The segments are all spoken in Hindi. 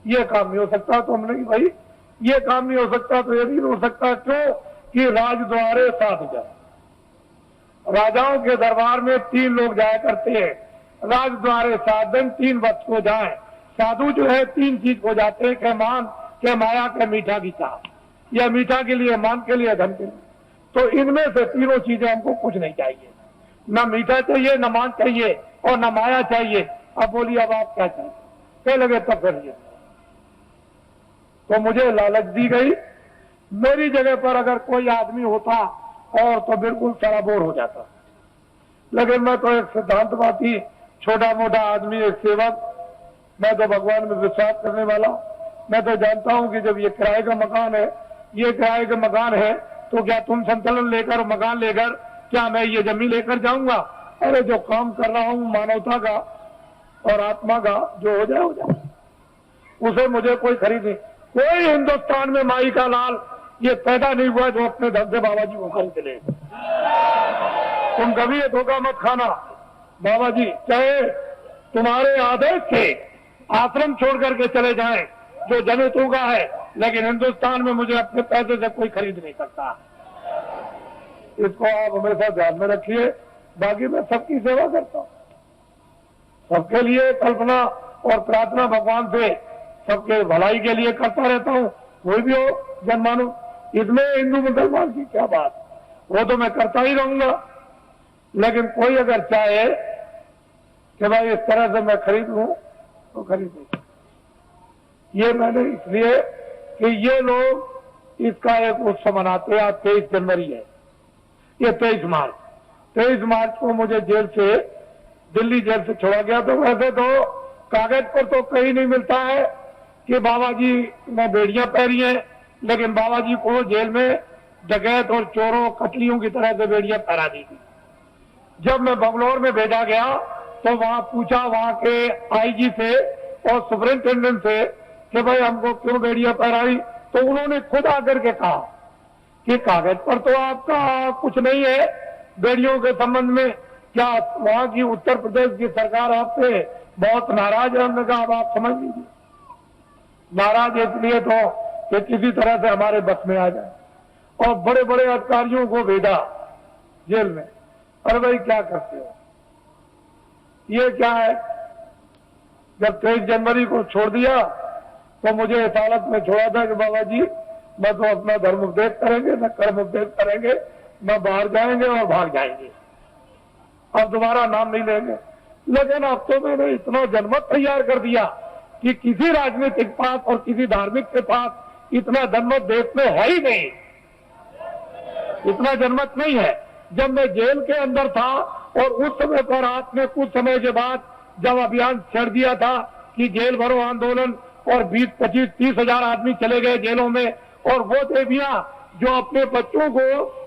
ये काम नहीं हो सकता। तो हमने कि भाई ये काम नहीं हो सकता तो ये भी नहीं हो सकता। क्यों कि राजद्वारे साधु जाए, राजाओं के दरबार में 3 लोग जाया करते हैं, राजद्वारे साधन 3 वक्त को जाए। साधु जो है 3 चीज को जाते हैं, के मान, के माया, के मीठा की चाह। या मीठा के लिए, मान के लिए, धन के लिए। तो इनमें से तीनों चीजें हमको कुछ नहीं चाहिए, न मीठा चाहिए, न मान चाहिए और न माया चाहिए। अब बोलिए अब आप क्या चाहिए? कह लगे तब करिए। तो मुझे लालच दी गई। मेरी जगह पर अगर कोई आदमी होता और तो बिल्कुल सराबोर हो जाता, लेकिन मैं तो एक सिद्धांतवादी, छोटा मोटा आदमी, एक सेवक। मैं तो भगवान में विश्वास करने वाला। मैं तो जानता हूं कि जब ये किराए का मकान है, ये किराए का मकान है, तो क्या तुम संतुलन लेकर, मकान लेकर, क्या मैं ये जमीन लेकर जाऊंगा? अरे जो काम कर रहा हूं मानवता का और आत्मा का, जो हो जाए हो जाए, उसे मुझे कोई खरीद नहीं। कोई हिंदुस्तान में माई का लाल ये पैदा नहीं हुआ जो अपने धन से बाबा जी को खरीद ले। तुम कभी ये धोखा मत खाना। बाबा जी चाहे तुम्हारे आदेश से आश्रम छोड़ करके चले जाएं, जो जनेतों का है, लेकिन हिंदुस्तान में मुझे अपने पैसे से कोई खरीद नहीं सकता। इसको आप हमेशा ध्यान में रखिए। बाकी मैं सबकी सेवा करता हूं, सबके लिए कल्पना और प्रार्थना भगवान से सबके भलाई के लिए करता रहता हूं। कोई भी हो जनमानव, इसमें हिंदू मुसलमान की क्या बात, वो तो मैं करता ही रहूंगा। लेकिन कोई अगर चाहे कि भाई इस तरह से मैं खरीद लूं तो खरीद नहीं। ये मैंने इसलिए कि ये लोग इसका एक उत्सव मनाते हैं। आज 23 जनवरी है, ये 23 मार्च को मुझे जेल से, दिल्ली जेल से छोड़ा गया। तो वैसे तो कागज पर तो कहीं नहीं मिलता है कि बाबा जी ने बेड़ियां पहनी हैं, लेकिन बाबा जी को जेल में डकैत और चोरों, कतलियों की तरह से बेड़ियां पहना दी थी। जब मैं बंगलौर में भेजा गया तो वहां पूछा वहां के आईजी से और सुपरिंटेंडेंट से कि भाई हमको क्यों बेड़ियां पहनाई? तो उन्होंने खुद आकर के कहा कि कागज पर तो आपका कुछ नहीं है बेड़ियों के संबंध में, क्या वहां की उत्तर प्रदेश की सरकार आपसे बहुत नाराज है? हमने कहा अब आप समझ लीजिए, नाराज इसलिए तो कि किसी तरह से हमारे बस में आ जाए। और बड़े बड़े अधिकारियों को भेजा जेल में। अरे भाई क्या करते हो, ये क्या है? जब 23 जनवरी को छोड़ दिया तो मुझे इस हालत में छोड़ा था कि बाबा जी न तो अपना धर्म उपदेश करेंगे, न कर्म उपदेश करेंगे, न बाहर जाएंगे और भाग जाएंगे, अब दोबारा नाम नहीं लेंगे। लेकिन अब तो मैंने इतना जनमत तैयार कर दिया कि किसी राजनीतिक पास और किसी धार्मिक के पास इतना जनमत देश में है ही नहीं, इतना जनमत नहीं है। जब मैं जेल के अंदर था और उस समय पर आपने कुछ समय के बाद जब अभियान छेड़ दिया था कि जेल भरो आंदोलन, और 20, 25, 30 हजार आदमी चले गए जेलों में, और वो देवियां जो अपने बच्चों को,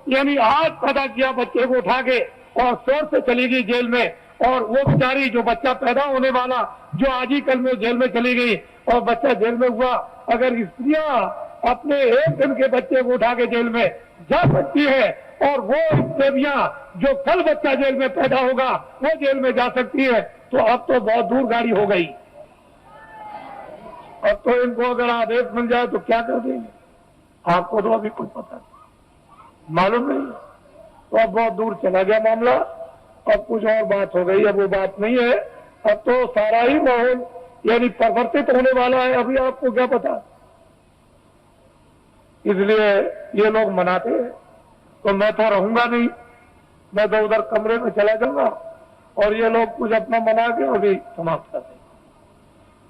यानी आज पैदा किया बच्चे को उठा के और शोर से चली गई जेल में, और वो बेचारी जो बच्चा पैदा होने वाला जो आज ही कल में जेल में चली गई और बच्चा जेल में हुआ। अगर स्त्रियां अपने एक दिन के बच्चे को उठा के जेल में जा सकती है और वो देवियां जो कल बच्चा जेल में पैदा होगा वो जेल में जा सकती है, तो अब तो बहुत दूर गाड़ी हो गई। अब तो इनको अगर आदेश मिल जाए तो क्या कर देंगे? आपको तो अभी कुछ पता नहीं, मालूम नहीं। तो अब बहुत दूर चला गया मामला, अब कुछ और बात हो गई। अब वो बात नहीं है, अब तो सारा ही माहौल यानी परिवर्तित होने वाला है। अभी आपको क्या पता? इसलिए ये लोग मनाते हैं तो मैं तो रहूंगा नहीं, मैं तो उधर कमरे में चला जाऊंगा और ये लोग कुछ अपना मना के अभी समाप्त कर देंगे।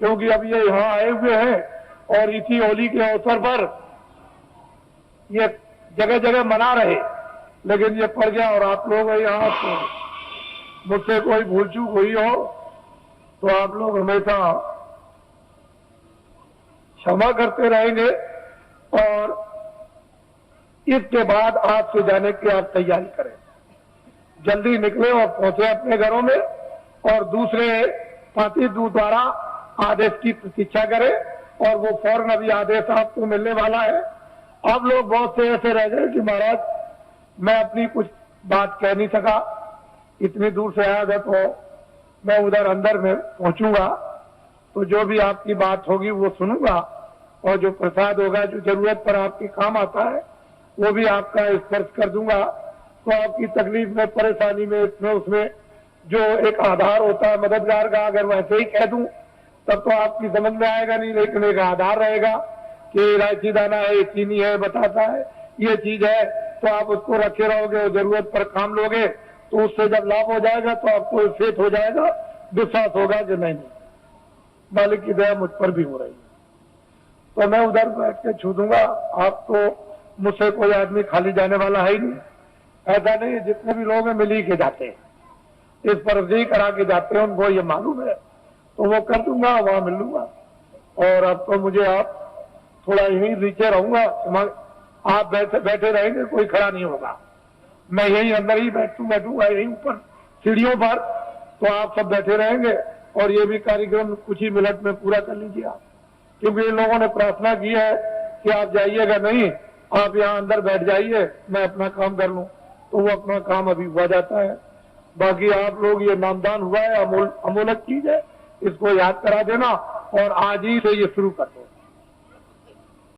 क्योंकि अब ये यहां आए हुए हैं और इसी होली के अवसर पर ये जगह जगह मना रहे, लेकिन ये पड़ गया और आप लोग यहाँ तो मुझसे कोई भूल चूक हुई हो तो आप लोग हमेशा क्षमा करते रहेंगे। और इसके बाद आज से जाने की आप तैयारी करें, जल्दी निकले और पहुंचे अपने घरों में, और दूसरे साथी दूत द्वारा आदेश की प्रतीक्षा करें, और वो फौरन अभी आदेश आपको मिलने वाला है। अब लोग बहुत से ऐसे रह गए कि महाराज मैं अपनी कुछ बात कह नहीं सका, इतनी दूर से आया था तो मैं उधर अंदर में पहुंचूंगा, तो जो भी आपकी बात होगी वो सुनूंगा, और जो प्रसाद होगा जो जरूरत पर आपके काम आता है वो भी आपका स्पर्श कर दूंगा। तो आपकी तकलीफ में, परेशानी में, इसमें उसमें जो एक आधार होता है मददगार का, अगर वैसे ही कह दूं तब तो आपकी समझ में आएगा नहीं, लेकिन एक आधार रहेगा कि इलायची दाना है, चीनी है, बताता है ये चीज है, तो आप उसको रखे रहोगे और जरूरत पर काम लोगे, तो उससे जब लाभ हो जाएगा तो आपको फेथ हो जाएगा, विश्वास होगा कि नहीं मालिक की दया मुझ पर भी हो रही है। तो मैं उधर बैठ के छू दूंगा। आप तो मुझसे कोई आदमी खाली जाने वाला है ही नहीं, ऐसा नहीं, जितने भी लोग हैं मिल ही के जाते हैं, इस पर ही करा के जाते हैं, उनको ये मालूम है, तो वो कर दूंगा, वहां मिल लूंगा। और अब तो मुझे आप थोड़ा यहीं नीचे रहूंगा, आप बैठे रहेंगे, कोई खड़ा नहीं होगा, मैं यहीं अंदर ही बैठूंगा यहीं ऊपर सीढ़ियों पर, तो आप सब बैठे रहेंगे और ये भी कार्यक्रम कुछ ही मिनट में पूरा कर लीजिए आप, क्योंकि इन लोगों ने प्रार्थना की है कि आप जाइएगा नहीं, आप यहाँ अंदर बैठ जाइए, मैं अपना काम कर लूं, तो वो अपना काम अभी हुआ जाता है। बाकी आप लोग, ये नामदान हुआ है, अमोलक चीज है, इसको याद करा देना और आज ही से ये शुरू कर दो।